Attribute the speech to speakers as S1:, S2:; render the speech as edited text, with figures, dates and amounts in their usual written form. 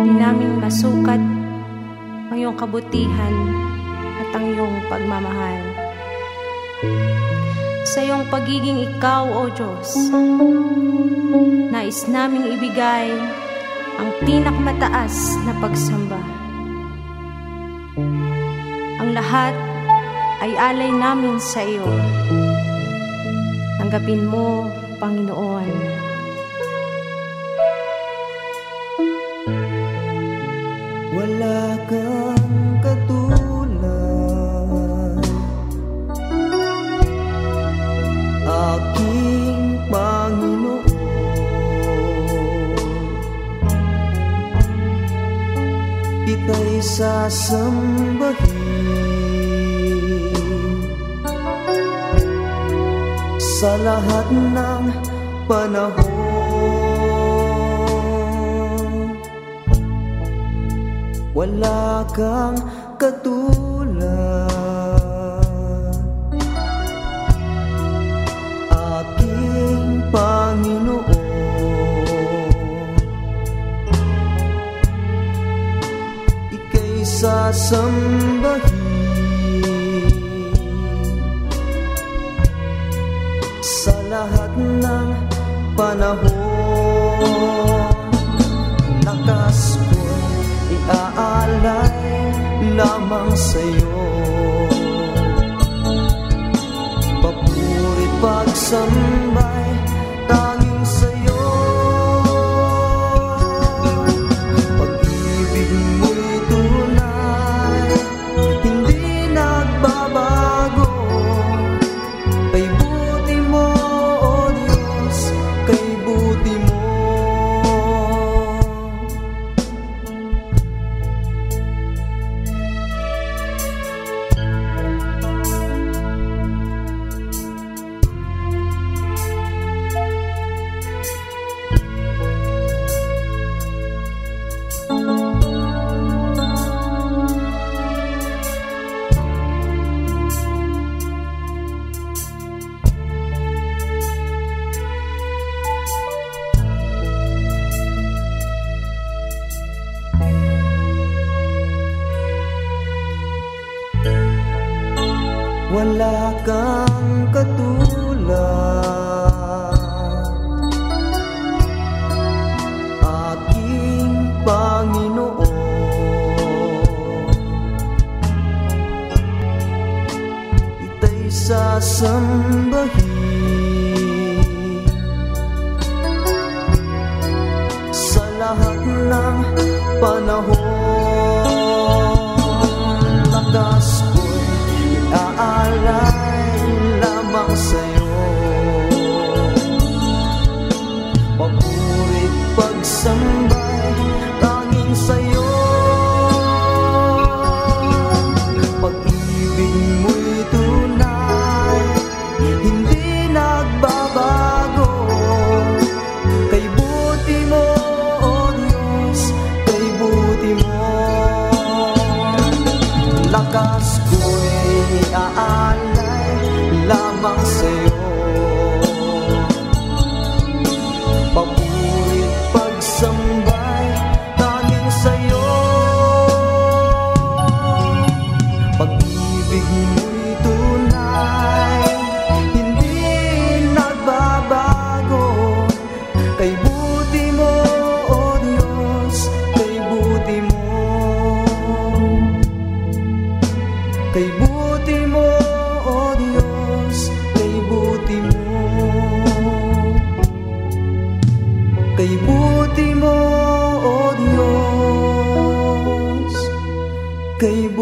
S1: Di namin masukat ang iyong kabutihan at ang iyong pagmamahal. Sa iyong pagiging ikaw, O Diyos, nais naming ibigay ang pinakamataas na pagsamba. Ang lahat ay alay namin sa iyo. Tanggapin mo, Panginoon.
S2: Wala kang katulad, aking Panginoon. Kita'y sasambahin sa lahat ng panahon. Wala kang katulad, aking Panginoon. Ika'y sasambahin sa lahat ng panahon. Lakas ko'y iaalay lamang sa'yo, papuri't pagsambay tanging sa'yo. Pag-ibig mo'y tunay, hindi nagbabago. Kay buti mo, O Diyos, kay buti mo. Wala kang katulad, aking Panginoon. Ita'y sasambahin sa lahat ng panahon. Lakas ko'y aalay lamang sa'yo, papuri't pagsambay tanging sa'yo. Pag-ibig mo'y tunay, hindi nagbabago. Kay buti mo, O Diyos, kay buti mo. Lakas ko'y aalay lamang sa'yo, papuri't pagsambay tanging sa'yo. Pag-ibig mo'y tunay, hindi nagbabago. Kay buti mo, O Diyos, kay buti mo. Kay buti mo, O Diyos, kay buti mo. Kay buti mo, O Diyos, kay buti mo.